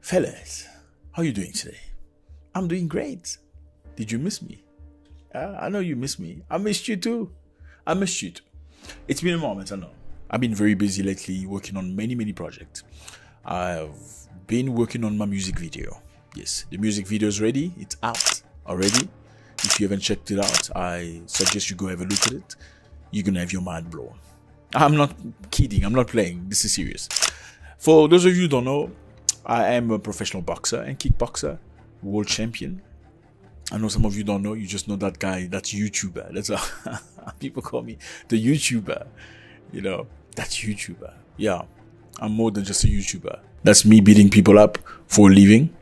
Fellas, how you doing today? I'm doing great. Did you miss me? I know you missed me. I missed you too. It's been a moment, I know. I've been very busy lately working on many projects. I've been working on my music video. Yes, the music video is ready. It's out already. If you haven't checked it out, I suggest you go have a look at it. You're gonna have your mind blown. I'm not kidding. I'm not playing. This is serious. For those of you who don't know, I am a professional boxer and kickboxer, world champion. I know some of you don't know. You just know that guy, that YouTuber. That's how people call me, the YouTuber. You know, that YouTuber. Yeah, I'm more than just a YouTuber. That's me beating people up for a living.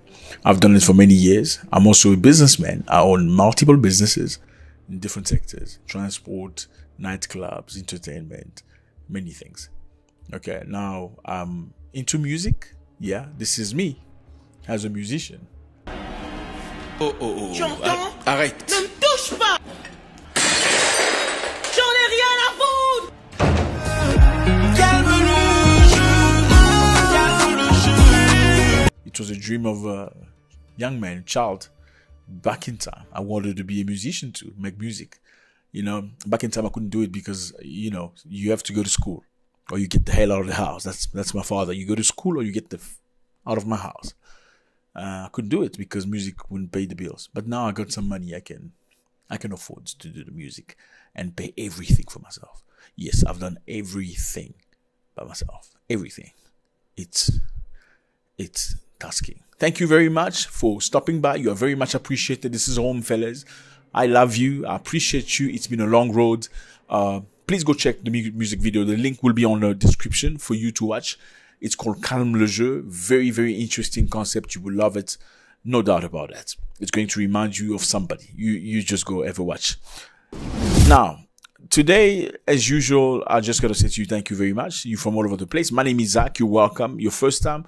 I've done it for many years. I'm also a businessman. I own multiple businesses in different sectors: transport, nightclubs, entertainment, many things. Okay, now I'm into music. Yeah, this is me as a musician. Arrête. Ne me touche pas. J'en ai rien à foutre. Calme le jeu. It was a dream of a young man, child, back in time. I wanted to be a musician too, make music. You know, back in time I couldn't do it because, you know, you have to go to school or you get the hell out of the house. That's my father. You go to school or you get out of my house. I couldn't do it because music wouldn't pay the bills. But now I got some money. I can afford to do the music and pay everything for myself. Yes, I've done everything by myself. Everything. It's tasking. Thank you very much for stopping by. You are very much appreciated. This is home, fellas. I love you. I appreciate you. It's been a long road. Please go check the music video. The link will be on the description for you to watch. It's called Calme le jeu. Very interesting concept. You will love it. No doubt about that. It's going to remind you of somebody. You just go ever watch. Now, today, as usual, I just got to say to you, thank you very much. You're from all over the place. My name is Zack. You're welcome. Your first time.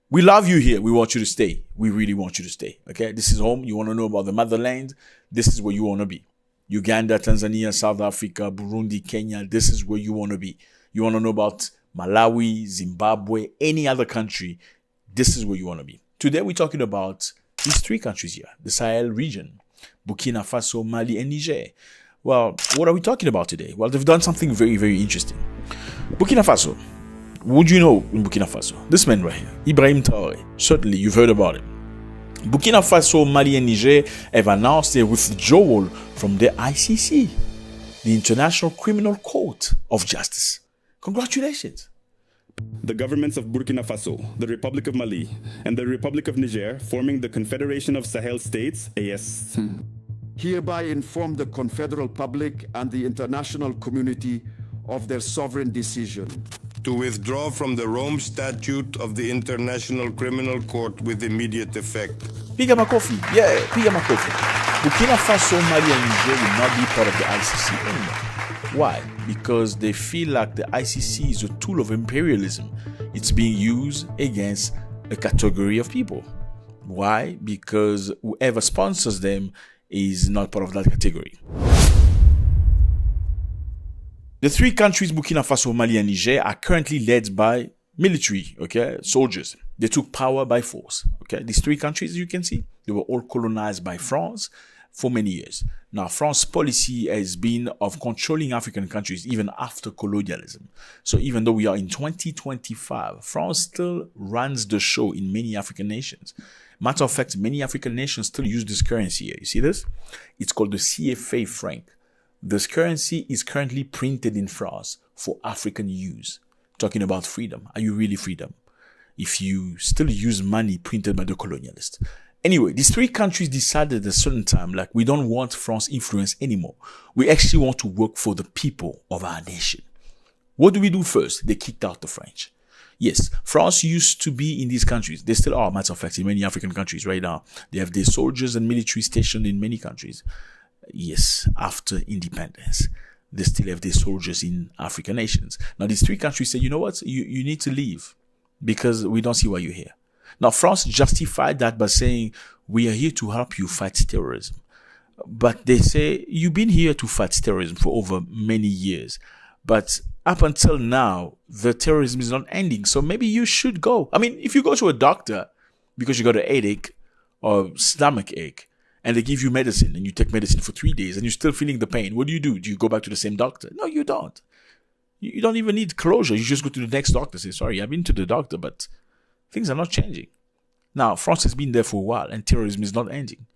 We love you here. We want you to stay. We really want you to stay. Okay? This is home. You want to know about the motherland. This is where you want to be. Uganda, Tanzania, South Africa, Burundi, Kenya. This is where you want to be. You want to know about Malawi, Zimbabwe, any other country. This is where you want to be. Today we're talking about these three countries here, the Sahel region, Burkina Faso, Mali, and Niger. Well, what are we talking about today? Well, they've done something very interesting. Burkina Faso. Would you know in Burkina Faso? This man right here, Ibrahim Traoré. Certainly, you've heard about it. Burkina Faso, Mali, and Niger have announced their withdrawal from the ICC, the International Criminal Court of Justice. Congratulations. The governments of Burkina Faso, the Republic of Mali, and the Republic of Niger, forming the Confederation of Sahel States, AS, hereby inform the Confederal Public and the international community of their sovereign decision to withdraw from the Rome Statute of the International Criminal Court with immediate effect. Piga makofi. Yeah, piga makofi. Burkina Faso, Mali, and Niger will not be part of the ICC anymore. Why? Because they feel like the ICC is a tool of imperialism. It's being used against a category of people. Why? Because whoever sponsors them is not part of that category. The three countries, Burkina Faso, Mali, and Niger, are currently led by military, okay, soldiers. They took power by force, okay. These three countries, as you can see, they were all colonized by France for many years. Now, France's policy has been of controlling African countries even after colonialism. So even though we are in 2025, France still runs the show in many African nations. Matter of fact, many African nations still use this currency here. You see this? It's called the CFA franc. This currency is currently printed in France for African use. Talking about freedom. Are you really freedom? If you still use money printed by the colonialists. Anyway, these three countries decided at a certain time, like, we don't want France influence anymore. We actually want to work for the people of our nation. What do we do first? They kicked out the French. Yes, France used to be in these countries. They still are, matter of fact, in many African countries right now. They have their soldiers and military stationed in many countries. Yes, after independence, they still have their soldiers in African nations. Now, these three countries say, you know what? You need to leave because we don't see why you're here. Now, France justified that by saying, we are here to help you fight terrorism. But they say, you've been here to fight terrorism for over many years. But up until now, the terrorism is not ending. So maybe you should go. I mean, if you go to a doctor because you got a headache or stomach ache, and they give you medicine and you take medicine for 3 days and you're still feeling the pain, what do? Do you go back to the same doctor? No, you don't. You don't even need closure. You just go to the next doctor and say, sorry, I've been to the doctor, but things are not changing. Now, France has been there for a while and terrorism is not ending.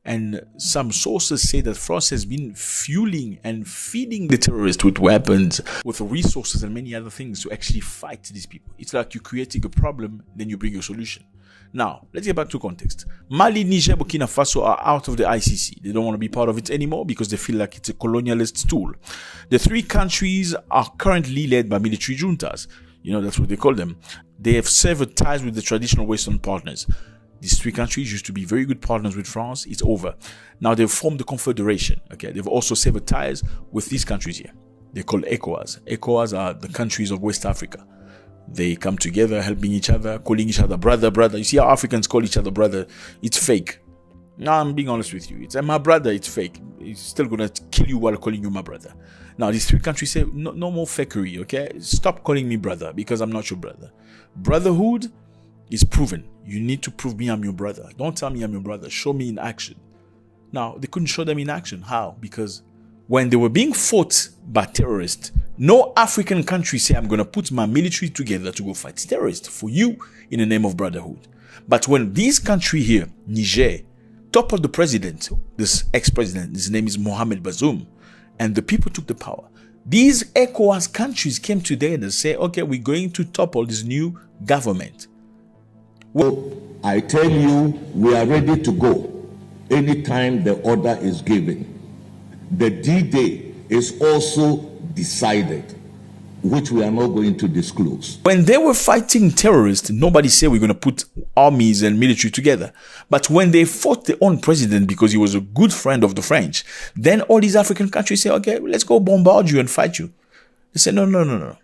And some sources say that France has been fueling and feeding the terrorists with weapons, with resources and many other things to actually fight these people. It's like you're creating a problem, then you bring a solution. Now, let's get back to context. Mali, Niger, Burkina Faso are out of the ICC. They don't want to be part of it anymore because they feel like it's a colonialist tool. The three countries are currently led by military juntas. You know, that's what they call them. They have severed ties with the traditional Western partners. These three countries used to be very good partners with France. It's over. Now they've formed the Confederation. Okay, they've also severed ties with these countries here. They're called ECOWAS. ECOWAS are the countries of West Africa. They come together, helping each other, calling each other brother, brother. You see how Africans call each other brother? It's fake. No, I'm being honest with you. It's my brother, it's fake. He's still going to kill you while calling you my brother. Now, these three countries say, no more fakery, okay? Stop calling me brother because I'm not your brother. Brotherhood is proven. You need to prove me I'm your brother. Don't tell me I'm your brother. Show me in action. Now, they couldn't show them in action. How? Because when they were being fought by terrorists, no African country say, I'm going to put my military together to go fight terrorists for you in the name of brotherhood. But when this country here, Niger, toppled the president, this ex-president, his name is Mohamed Bazoum, and the people took the power, these ECOWAS countries came together and say, okay, we're going to topple this new government. Well, I tell you, we are ready to go anytime the order is given. The D-Day is also decided, which we are not going to disclose. When they were fighting terrorists, nobody said we're going to put armies and military together. But when they fought their own president because he was a good friend of the French, then all these African countries say, okay, let's go bombard you and fight you. They said, no.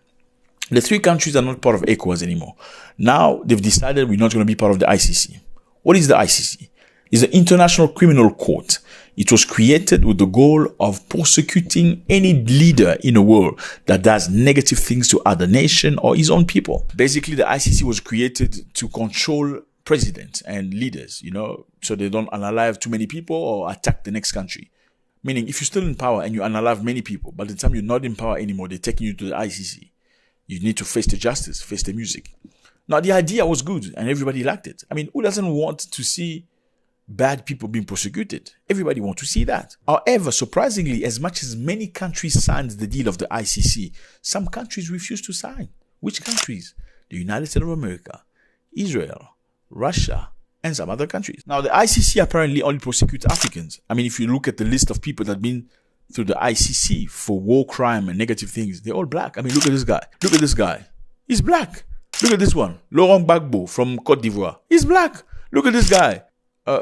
The three countries are not part of ECOWAS anymore. Now they've decided we're not going to be part of the ICC. What is the ICC? It's the International Criminal Court. It was created with the goal of prosecuting any leader in the world that does negative things to other nation or his own people. Basically, the ICC was created to control presidents and leaders, you know, so they don't unalive too many people or attack the next country. Meaning, if you're still in power and you unalive many people, by the time you're not in power anymore, they're taking you to the ICC. You need to face the justice, face the music. Now, the idea was good and everybody liked it. I mean, who doesn't want to see bad people being prosecuted? Everybody wants to see that. However, surprisingly, as much as many countries signed the deal of the ICC, some countries refused to sign. Which countries? The United States of America, Israel, Russia, and some other countries. Now, the ICC apparently only prosecutes Africans. I mean, if you look at the list of people that have been through the ICC for war crime and negative things, they're all black. I mean, look at this guy. Look at this guy. He's black. Look at this one. Laurent Gbagbo from Cote d'Ivoire. He's black. Look at this guy.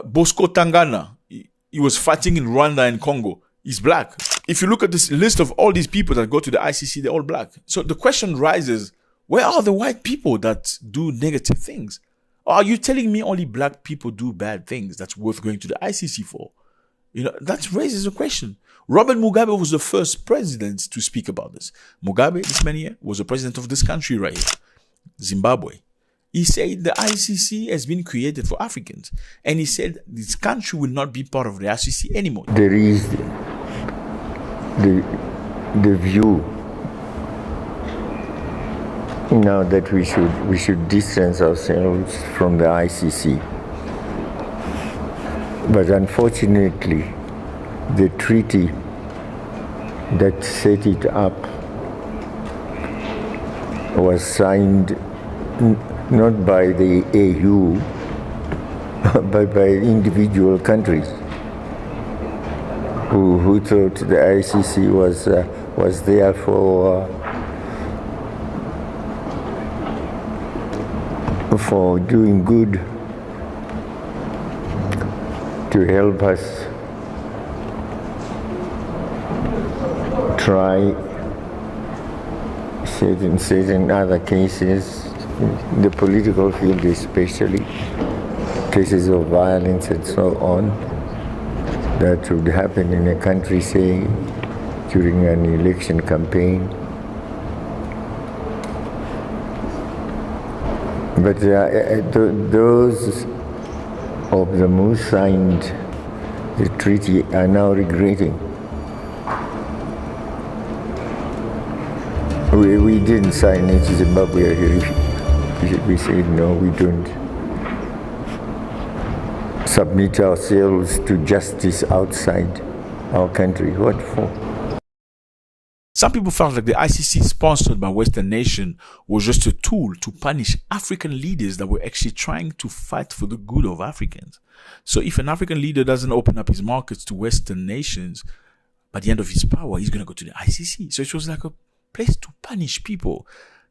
Bosco Tangana. He was fighting in Rwanda and Congo. He's black. If you look at this list of all these people that go to the ICC, they're all black. So the question rises, where are the white people that do negative things? Or are you telling me only black people do bad things that's worth going to the ICC for? You know, that raises a question. Robert Mugabe was the first president to speak about this. Mugabe, this man here, was the president of this country right here, Zimbabwe. He said the ICC has been created for Africans. And he said this country will not be part of the ICC anymore. There is the view now that we should distance ourselves from the ICC. But unfortunately, the treaty that set it up was signed not by the AU, but by individual countries who thought the ICC was there for doing good, to help us try certain other cases, the political field especially, cases of violence and so on, that would happen in a country, say, during an election campaign, But those of them who signed the treaty are now regretting. We didn't sign it, Zimbabwe. We said no, we don't submit ourselves to justice outside our country. What for? Some people felt like the ICC sponsored by Western nation was just a tool to punish African leaders that were actually trying to fight for the good of Africans. So if an African leader doesn't open up his markets to Western nations, by the end of his power, he's going to go to the ICC. So it was like a place to punish people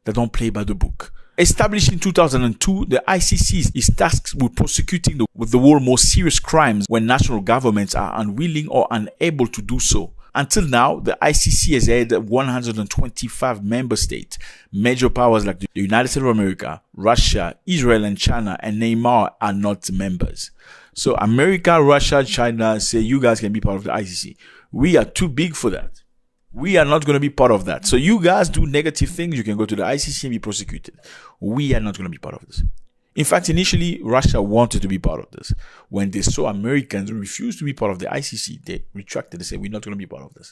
that don't play by the book. Established in 2002, the ICC is tasked with prosecuting the world's most serious crimes when national governments are unwilling or unable to do so. Until now, the ICC has had 125 member states. Major powers like the United States of America, Russia, Israel, and China, and Neymar are not members. So America, Russia, China say you guys can be part of the ICC. We are too big for that. We are not going to be part of that. So you guys do negative things, you can go to the ICC and be prosecuted. We are not going to be part of this. In fact, initially, Russia wanted to be part of this. When they saw Americans refuse to be part of the ICC, they retracted. They said, we're not going to be part of this.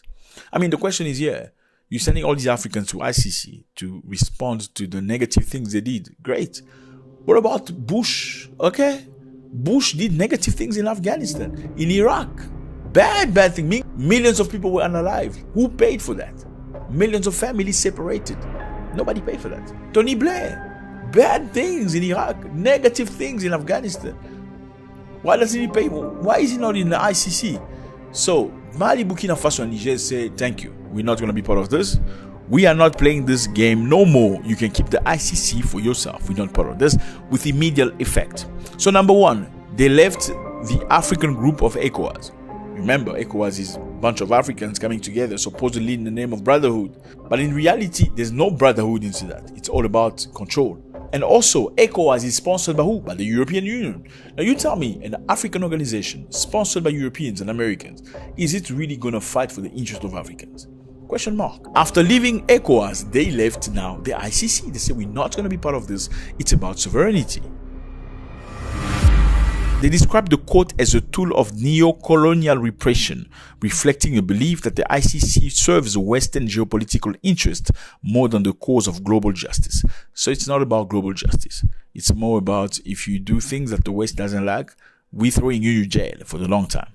I mean, the question is, you're sending all these Africans to ICC to respond to the negative things they did. Great. What about Bush? Okay. Bush did negative things in Afghanistan, in Iraq. Bad thing. Millions of people were unalived. Who paid for that? Millions of families separated. Nobody paid for that. Tony Blair. Bad things in Iraq. Negative things in Afghanistan. Why doesn't he pay? Why is he not in the ICC? So Mali, Burkina Faso, and Niger say, thank you. We're not going to be part of this. We are not playing this game no more. You can keep the ICC for yourself. We're not part of this, with immediate effect. So number one, they left the African group of ECOWAS. Remember, ECOWAS is a bunch of Africans coming together, supposedly in the name of brotherhood. But in reality, there's no brotherhood into that. It's all about control. And also, ECOWAS is sponsored by who? By the European Union. Now you tell me, an African organization sponsored by Europeans and Americans, is it really going to fight for the interest of Africans? Question mark. After leaving ECOWAS, they left now the ICC. They say, we're not going to be part of this. It's about sovereignty. They describe the court as a tool of neo-colonial repression, reflecting a belief that the ICC serves Western geopolitical interest more than the cause of global justice. So it's not about global justice. It's more about, if you do things that the West doesn't like, we're throwing you in jail for the long time.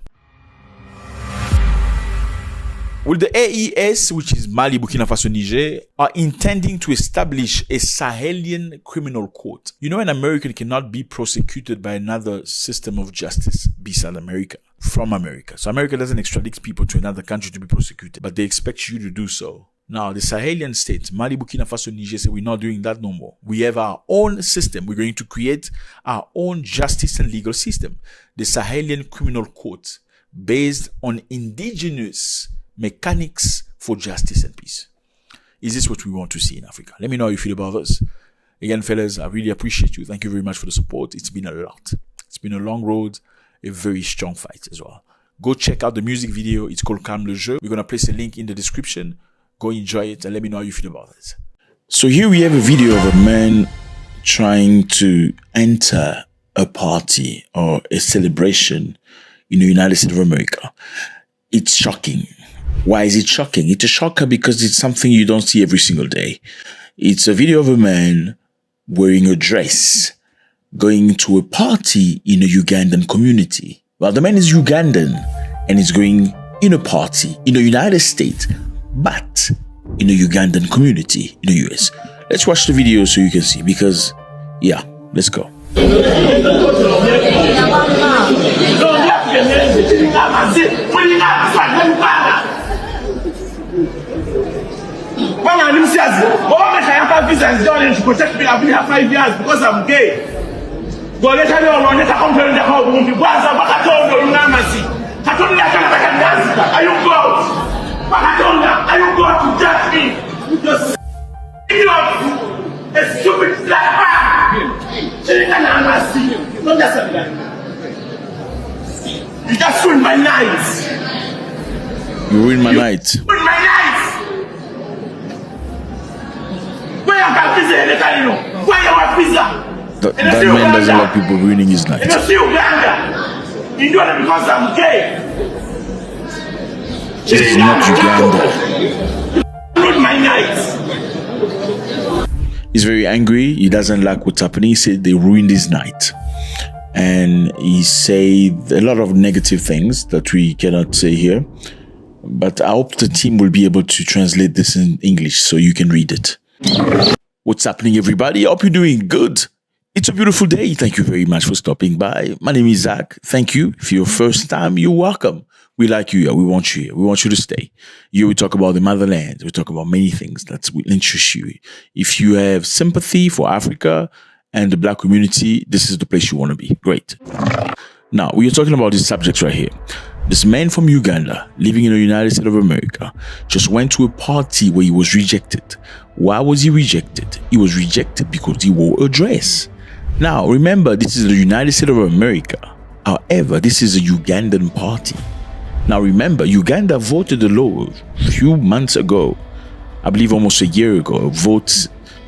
Well, the AES, which is Mali, Burkina Faso, Niger, are intending to establish a Sahelian criminal court. You know, an American cannot be prosecuted by another system of justice beside America, from America. So America doesn't extradite people to another country to be prosecuted, but they expect you to do so. Now, the Sahelian states, Mali, Burkina Faso, Niger, say we're not doing that no more. We have our own system. We're going to create our own justice and legal system. The Sahelian criminal court, based on indigenous mechanics for justice and peace. Is this what we want to see in Africa? Let me know how you feel about this. Again, fellas, I really appreciate you. Thank you very much for the support. It's been a lot. It's been a long road, a very strong fight as well. Go check out the music video. It's called Calme le Jeu. We're going to place a link in the description. Go enjoy it and let me know how you feel about it. So here we have a video of a man trying to enter a party or a celebration in the United States of America. It's shocking. Why is it shocking? It's a shocker because it's something you don't see every single day. It's a video of a man wearing a dress, going to a party in a Ugandan community. Well, the man is Ugandan and he's going in a party in the United States, but in a Ugandan community in the US. Let's watch the video so you can see, because, yeah, let's go. When I'm says, oh, I have visa is done to protect me. I've been here 5 years because I'm gay. Go let her know when you come to the home. You was a Bakatonga, you Namasi. Katonga, are you God? Bakatonga, are you God to judge me? Just a stupid black man. Don't just you just ruined my night. You ruined my night. Ruined my night. Where you have visa? Where you have visa? That man doesn't like people ruining his night. You see Uganda. You do it because I'm gay. This is not Uganda. Ruin my night. He's very angry. He doesn't like what's happening. He said they ruined his night. And he said a lot of negative things that we cannot say here. But I hope the team will be able to translate this in English so you can read it. What's happening, everybody? I hope you're doing good. It's a beautiful day. Thank you very much for stopping by. My name is Zack. Thank you. If you're first time, you're welcome. We like you here. We want you here. We want you to stay. Here we talk about the motherland. We talk about many things that will interest you. If you have sympathy for Africa and the black community, this is the place you want to be. Great. Now, we are talking about these subjects right here. This man from Uganda, living in the United States of America, just went to a party where he was rejected. Why was he rejected? He was rejected because he wore a dress. Now, remember, this is the United States of America. However, this is a Ugandan party. Now, remember, Uganda voted a law a few months ago, I believe almost a year ago,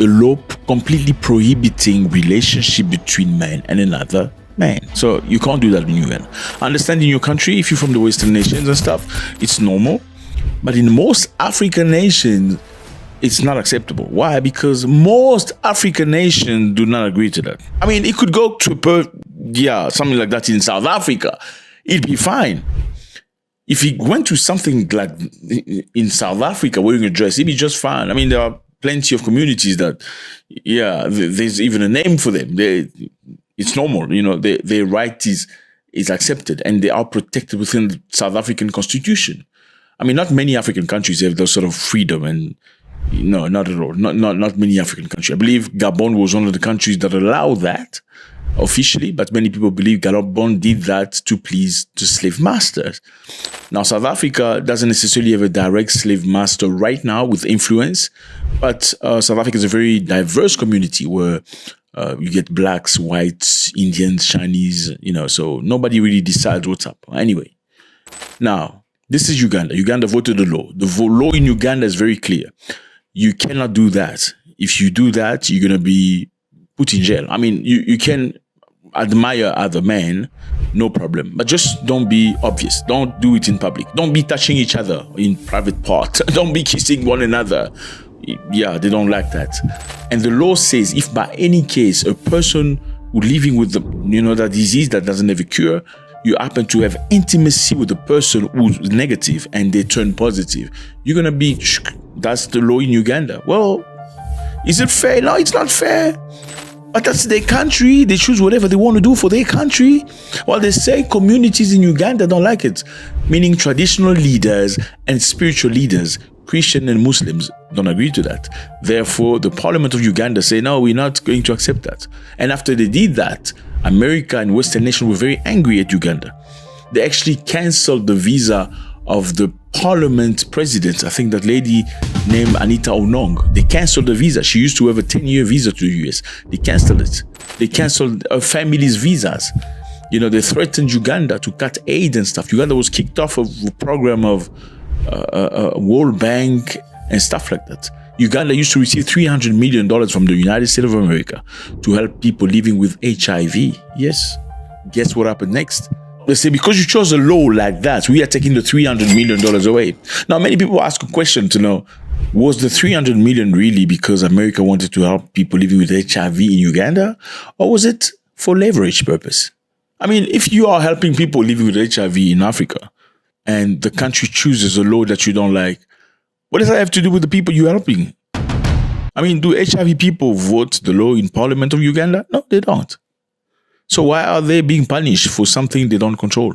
a law completely prohibiting relationship between man and another man. So you can't do that in Uganda. I understand in your country, if you're from the Western nations and stuff, it's normal. But in most African nations, it's not acceptable. Why? Because most African nations do not agree to that. I mean, it could go to something like that in South Africa. It'd be fine. If he went to something like in South Africa wearing a dress, it'd be just fine. I mean, there are plenty of communities that, there's even a name for them. It's normal, you know, their right is accepted and they are protected within the South African constitution. I mean, not many African countries have those sort of freedom, and no, not at all. Not many African countries. I believe Gabon was one of the countries that allowed that officially, but many people believe Gabon did that to please the slave masters. Now, South Africa doesn't necessarily have a direct slave master right now with influence, but South Africa is a very diverse community where you get blacks, whites, Indians, Chinese, so nobody really decides what's up. Anyway, now, this is Uganda. Uganda voted a law. The law in Uganda is very clear. You cannot do that. If you do that, you're going to be put in jail. I mean, you can admire other men, no problem. But just don't be obvious. Don't do it in public. Don't be touching each other in private part. Don't be kissing one another. Yeah, they don't like that. And the law says if by any case a person who living with that disease that doesn't have a cure, you happen to have intimacy with the person who's negative and they turn positive, you're going to be, that's the law in Uganda. Well, is it fair? No, it's not fair. But that's their country. They choose whatever they want to do for their country. Well, they say communities in Uganda don't like it, meaning traditional leaders and spiritual leaders, Christian and Muslims, don't agree to that. Therefore, the parliament of Uganda say, no, we're not going to accept that. And after they did that, America and Western nations were very angry at Uganda. They actually canceled the visa of the parliament president. I think that lady named Anita Onong. They canceled the visa. She used to have a 10-year visa to the US. They canceled it. They canceled her family's visas. They threatened Uganda to cut aid and stuff. Uganda was kicked off of a program of World Bank and stuff like that. Uganda used to receive $300 million from the United States of America to help people living with HIV. Yes. Guess what happened next? They say, because you chose a law like that, we are taking the $300 million away. Now, many people ask a question to know, was the $300 million really because America wanted to help people living with HIV in Uganda? Or was it for leverage purpose? I mean, if you are helping people living with HIV in Africa and the country chooses a law that you don't like, what does that have to do with the people you're helping? I mean, do HIV people vote the law in Parliament of Uganda? No, they don't. So why are they being punished for something they don't control?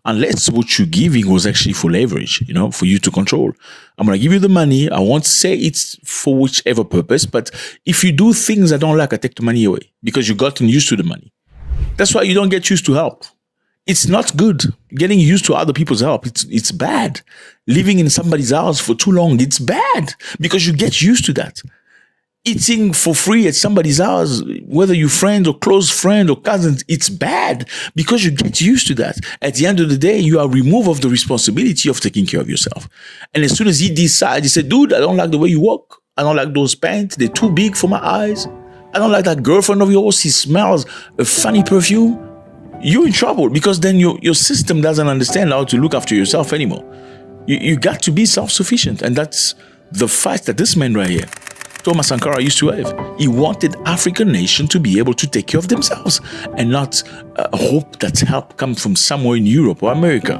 Unless what you're giving was actually for leverage, for you to control. I'm going to give you the money. I won't say it's for whichever purpose, but if you do things I don't like, I take the money away because you've gotten used to the money. That's why you don't get used to help. It's not good. Getting used to other people's help, it's bad. Living in somebody's house for too long, it's bad because you get used to that. Eating for free at somebody's house, whether you're friends or close friends or cousins, it's bad because you get used to that. At the end of the day, you are removed of the responsibility of taking care of yourself. And as soon as he decides, he said, dude, I don't like the way you walk. I don't like those pants. They're too big for my eyes. I don't like that girlfriend of yours. She smells a funny perfume. You're in trouble because then your system doesn't understand how to look after yourself anymore. You got to be self-sufficient. And that's the fight that this man right here, Thomas Sankara, used to have. He wanted African nations to be able to take care of themselves and not hope that help come from somewhere in Europe or America.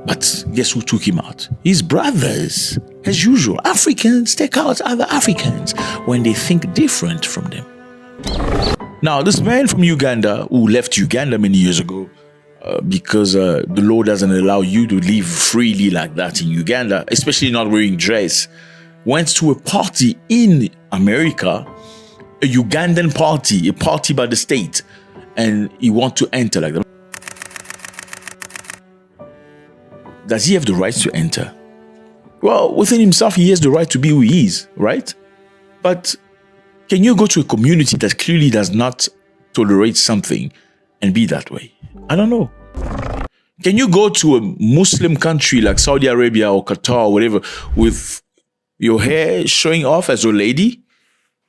But guess who took him out? His brothers. As usual, Africans take out other Africans when they think different from them. Now, this man from Uganda who left Uganda many years ago because the law doesn't allow you to live freely like that in Uganda, especially not wearing dress, went to a party in America, a Ugandan party, a party by the state, and he wants to enter like that. Does he have the right to enter? Well, within himself, he has the right to be who he is, right? But can you go to a community that clearly does not tolerate something and be that way? I don't know. Can you go to a Muslim country like Saudi Arabia or Qatar or whatever with your hair showing off as a lady?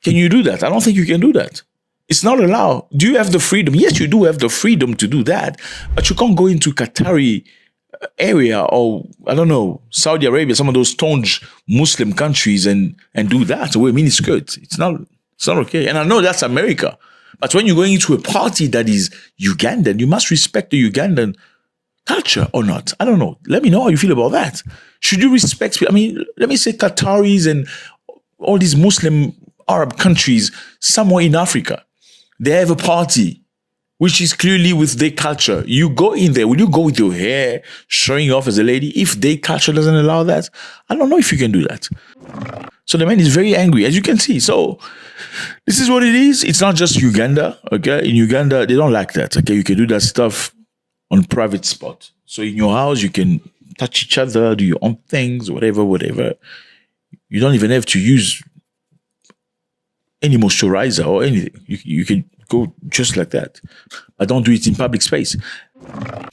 Can you do that? I don't think you can do that. It's not allowed. Do you have the freedom? Yes, you do have the freedom to do that, but you can't go into Qatari area or, I don't know, Saudi Arabia, some of those staunch Muslim countries and do that with miniskirts. It's not okay. And I know that's America. But when you're going into a party that is Ugandan, you must respect the Ugandan culture or not. I don't know. Let me know how you feel about that. Should you respect, I mean, let me say Qataris and all these Muslim Arab countries somewhere in Africa, they have a party which is clearly with their culture. You go in there, will you go with your hair showing off as a lady? If their culture doesn't allow that, I don't know if you can do that. So the man is very angry, as you can see. So this is what it is. It's not just Uganda, okay? In Uganda, they don't like that, okay? You can do that stuff on private spot. So in your house, you can touch each other, do your own things, whatever. You don't even have to use any moisturizer or anything. You can go just like that. But don't do it in public space.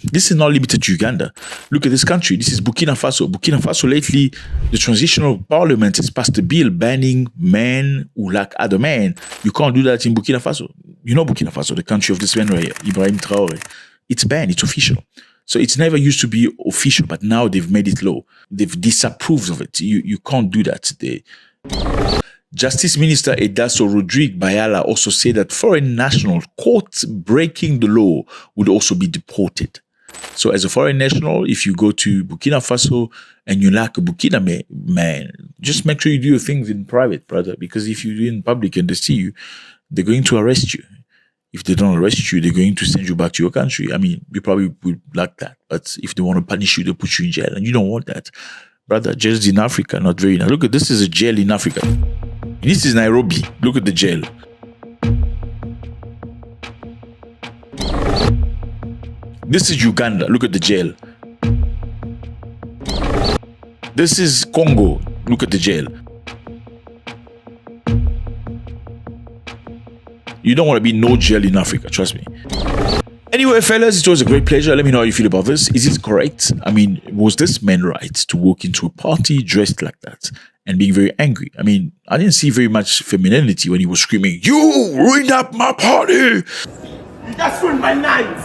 This is not limited to Uganda. Look at this country. This is Burkina Faso. Burkina Faso lately, the transitional parliament has passed a bill banning men who like other men. You can't do that in Burkina Faso. You know Burkina Faso, the country of this man right here, Ibrahim Traoré. It's banned. It's official. So it's never used to be official, but now they've made it law. They've disapproved of it. You can't do that. Justice Minister Edaso Rodrigue Bayala also said that foreign nationals caught breaking the law would also be deported. So as a foreign national, if you go to Burkina Faso and you like a Burkina man, just make sure you do your things in private, brother, because if you do it in public and they see you, they're going to arrest you. If they don't arrest you, they're going to send you back to your country. I mean, you probably would like that. But if they want to punish you, they put you in jail. And you don't want that. Brother, jails in Africa, not very nice. Look at this is a jail in Africa. This is Nairobi. Look at the jail. This is Uganda. Look at the jail. This is Congo. Look at the jail. You don't want to be no jail in Africa, trust me. Anyway, fellas, it was a great pleasure. Let me know how you feel about this. Is it correct? I mean, was this man right to walk into a party dressed like that and being very angry? I mean, I didn't see very much femininity when he was screaming, "You ruined up my party!" You just ruined my night.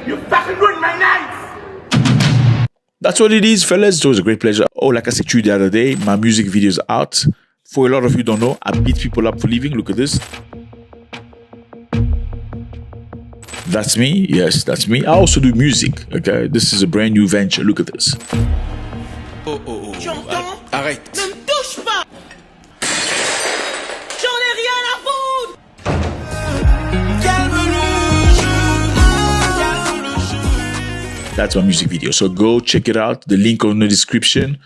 You fucking ruined my night. That's what it is, fellas. It was a great pleasure. Oh, like I said to you the other day, my music video is out. For a lot of you who don't know, I beat people up for living. Look at this. That's me. Yes, that's me. I also do music. Okay, this is a brand new venture. Look at this. Arrête. Ne me touche pas. J'en ai rien à foutre. That's my music video. So go check it out. The link on the description.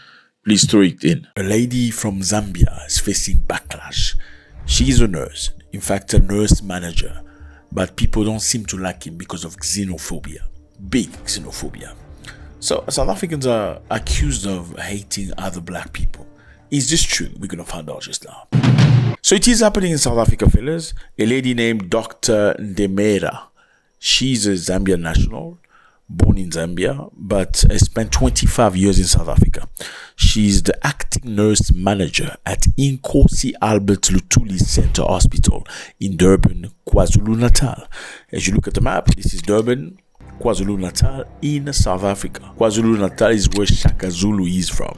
Please throw it in. A lady from Zambia is facing backlash. She is a nurse. In fact, a nurse manager. But people don't seem to like him because of xenophobia. Big xenophobia. So South Africans are accused of hating other black people. Is this true? We're going to find out just now. So it is happening in South Africa, fellas. A lady named Dr. Ndemera. She's a Zambian national, born in Zambia, but has spent 25 years in South Africa. She's the acting nurse manager at Inkosi Albert Lutuli Center Hospital in Durban, KwaZulu-Natal. As you look at the map, this is Durban, KwaZulu-Natal in South Africa. KwaZulu-Natal is where Shaka Zulu is from.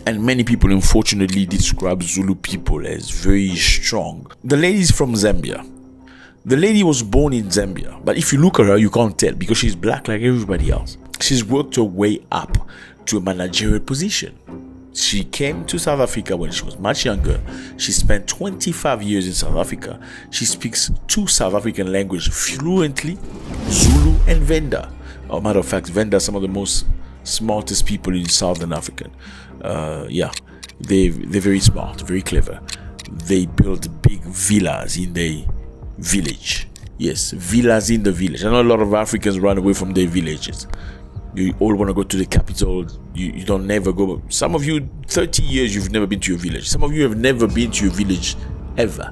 And many people unfortunately describe Zulu people as very strong. The lady is from Zambia. The lady was born in Zambia, but if you look at her, you can't tell because she's black like everybody else. She's worked her way up to a managerial position. She came to South Africa when she was much younger. She spent 25 years in South Africa. She speaks 2 South African languages fluently, Zulu and Venda. As a matter of fact, Venda are some of the most smartest people in Southern Africa. They're very smart, very clever. They build big villas in their village. Yes, villas in the village. I know a lot of Africans run away from their villages. You all want to go to the capital. You don't never go. Some of you, 30 years, you've never been to your village. Some of you have never been to your village ever.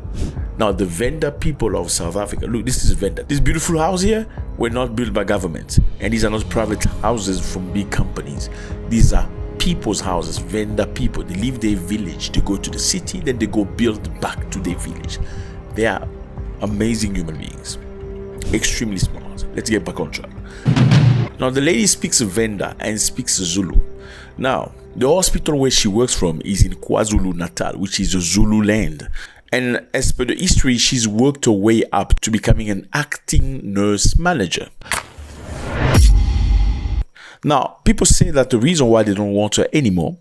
Now, the Venda people of South Africa, look, this is Venda. This beautiful house here were not built by government. And these are not private houses from big companies. These are people's houses, Venda people. They leave their village, they go to the city, then they go build back to their village. They are amazing human beings, extremely smart. Let's get back on track. Now, the lady speaks Venda and speaks Zulu. Now, the hospital where she works from is in KwaZulu-Natal, which is a Zulu land. And as per the history, she's worked her way up to becoming an acting nurse manager. Now, people say that the reason why they don't want her anymore,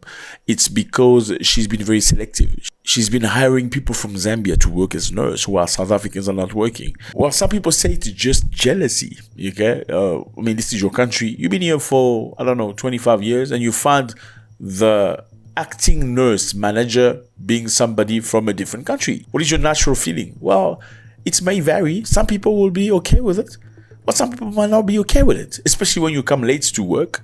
it's because she's been very selective. She's been hiring people from Zambia to work as nurse, while South Africans are not working. Well, some people say it's just jealousy, okay? I mean, this is your country. You've been here for, 25 years, and you find the acting nurse manager being somebody from a different country. What is your natural feeling? Well, it may vary. Some people will be okay with it, but some people might not be okay with it, especially when you come late to work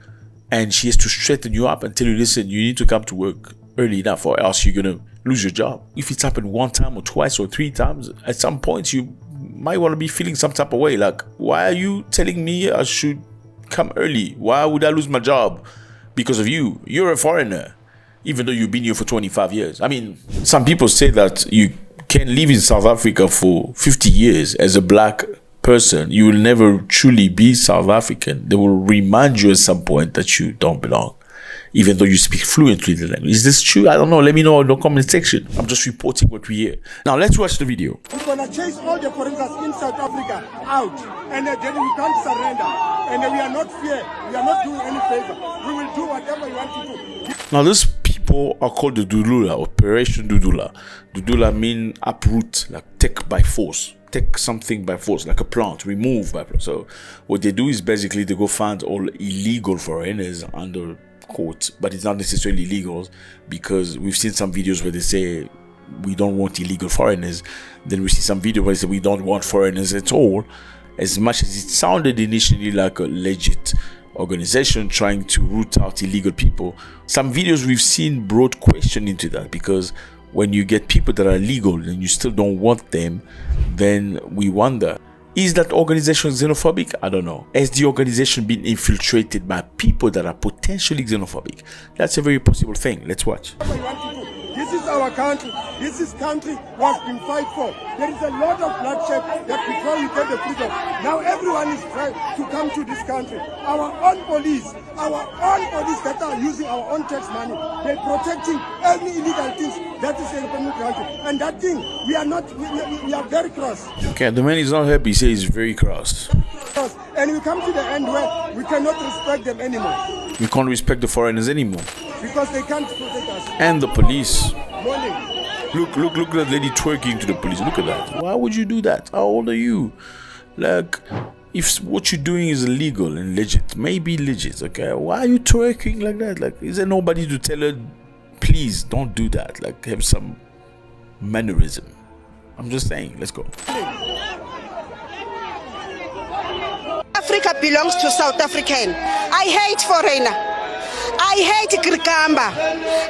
and she has to straighten you up and tell you, listen, you need to come to work early enough or else you're going to lose your job. If it's happened 1 time or twice or 3 times, at some point you might want to be feeling some type of way. Like, why are you telling me I should come early? Why would I lose my job because of you? You're a foreigner, even though you've been here for 25 years. I mean, some people say that you can live in South Africa for 50 years as a black person. You will never truly be South African. They will remind you at some point that you don't belong, even though you speak fluently the language. Is this true? I don't know. Let me know in the comment section. I'm just reporting what we hear. Now, let's watch the video. We're going to chase all the foreigners in South Africa out, and then we can't surrender. And we are not fear. We are not doing any favor. We will do whatever we want to do. Now, these people are called the Dudula, Operation Dudula. Dudula mean uproot, like take by force. Take something by force, like a plant, remove by force. So what they do is basically they go find all illegal foreigners under court, but it's not necessarily illegal, because we've seen some videos where they say we don't want illegal foreigners. Then we see some video where they say we don't want foreigners at all. As much as it sounded initially like a legit organization trying to root out illegal people, some videos we've seen brought question into that, because when you get people that are legal and you still don't want them, then we wonder, is that organization xenophobic? I don't know. Has the organization been infiltrated by people that are potentially xenophobic? That's a very possible thing. Let's watch. This is our country. This is country we have been fighting for. There is a lot of bloodshed that before we get the freedom. Now everyone is trying to come to this country. Our own police that are using our own tax money, they're protecting any illegal things that is in the country. And that thing, we are very cross. Okay, the man is not happy. He says he's very cross. And we come to the end where we cannot respect them anymore. We can't respect the foreigners anymore. Because they can't protect us. And the police. Morning. Look at that lady twerking to the police. Look at that. Why would you do that? How old are you? Like, if what you're doing is illegal and legit, maybe legit, okay? Why are you twerking like that? Like, is there nobody to tell her, please don't do that? Like, have some mannerism. I'm just saying, let's go. Africa belongs to South African. I hate foreigner. I hate Krikamba.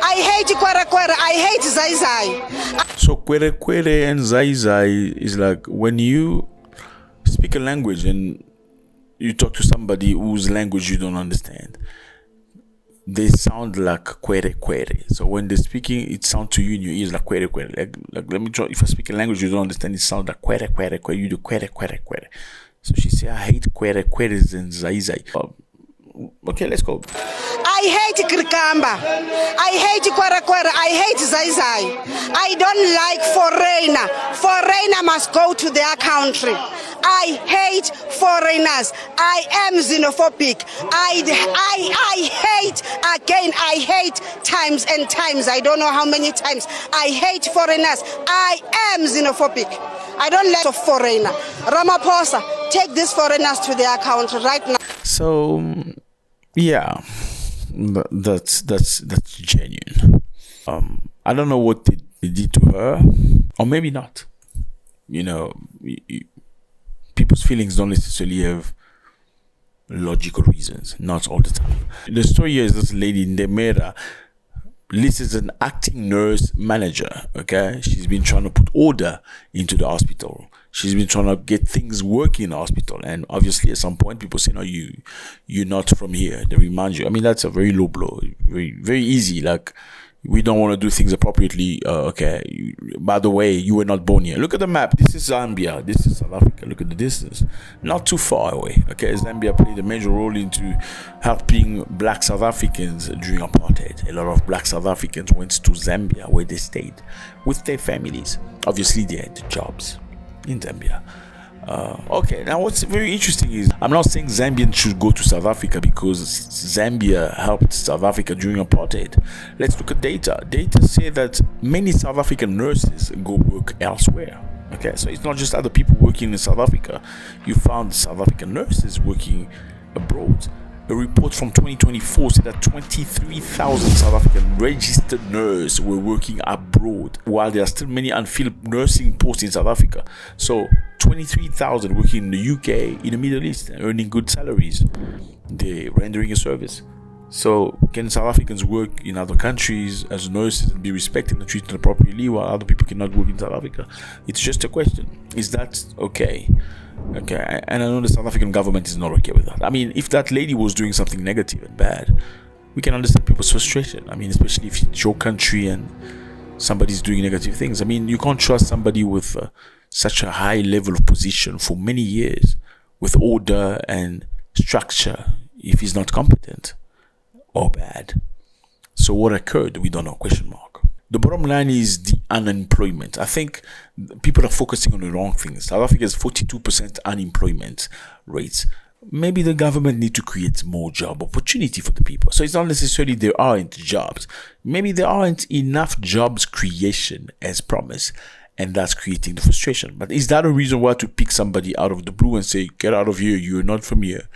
I hate Kwara. I hate Zai Zai. So Kwere and Zai Zai is like when you speak a language and you talk to somebody whose language you don't understand, they sound like quere quere. So when they're speaking, it sounds to you in your ears like quere quere. Like let me try. If I speak a language you don't understand, it sounds like quere quere quere. You do quere quere quere. So she said, I hate quere queres and zai. Okay, let's go. I hate Krikamba. I hate Kwara Kwara. I hate Zai Zai. I don't like foreigner. Foreigner must go to their country. I hate foreigners. I am xenophobic. I hate, again, I hate times and times. I don't know how many times. I hate foreigners. I am xenophobic. I don't like a foreigner. Ramaphosa, take these foreigners to their country right now. So, yeah, that's genuine. I don't know what they did to her, or maybe not. You know, people's feelings don't necessarily have logical reasons, not all the time. The story here is this lady in Demera. Liz is an acting nurse manager, okay? She's been trying to put order into the hospital. She's been trying to get things working in the hospital. And obviously at some point, people say, no, you're not from here. They remind you. I mean, that's a very low blow. Very, very easy. Like, we don't want to do things appropriately. Okay, by the way, you were not born here. Look at the map. This is Zambia. This is South Africa. Look at the distance. Not too far away. Okay, Zambia played a major role into helping black South Africans during apartheid. A lot of black South Africans went to Zambia where they stayed with their families. Obviously, they had jobs in Zambia. Okay, now what's very interesting is I'm not saying Zambians should go to South Africa because Zambia helped South Africa during apartheid. Let's look at data. Data say that many South African nurses go work elsewhere. Okay, so it's not just other people working in South Africa. You found South African nurses working abroad. A report from 2024 said that 23,000 South African registered nurses were working abroad, while there are still many unfilled nursing posts in South Africa. So 23,000 working in the UK, in the Middle East, earning good salaries. They're rendering a service. So can South Africans work in other countries as nurses and be respected and treated appropriately while other people cannot work in South Africa? It's just a question. Is that okay? Okay, and I know the South African government is not okay with that. I mean, if that lady was doing something negative and bad, we can understand people's frustration. I mean, especially if it's your country and somebody's doing negative things. I mean, you can't trust somebody with such a high level of position for many years with order and structure if he's not competent or bad. So what occurred? We don't know, question mark. The bottom line is the unemployment. I think people are focusing on the wrong things. South Africa has 42% unemployment rates. Maybe the government need to create more job opportunity for the people. So it's not necessarily there aren't jobs. Maybe there aren't enough jobs creation as promised, and that's creating the frustration. But is that a reason why to pick somebody out of the blue and say, get out of here, you're not from here?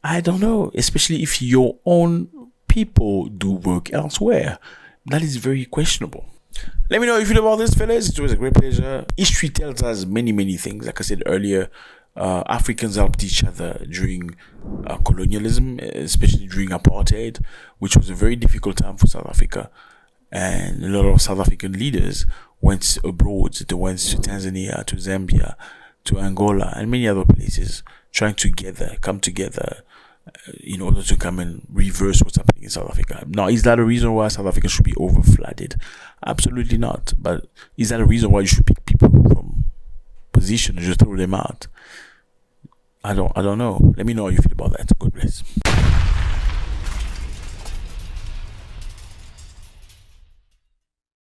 I don't know, especially if your own people do work elsewhere. That is very questionable. Let me know how you feel about this, fellas. It was a great pleasure. History tells us many, many things. Like I said earlier, Africans helped each other during colonialism, especially during apartheid, which was a very difficult time for South Africa. And a lot of South African leaders went abroad. They went to Tanzania, to Zambia, to Angola, and many other places, trying to come together in order to come and reverse what's happening in South Africa. Now, is that a reason why South Africa should be over-flooded? Absolutely not. But is that a reason why you should pick people from position and just throw them out? I don't know. Let me know how you feel about that. God bless.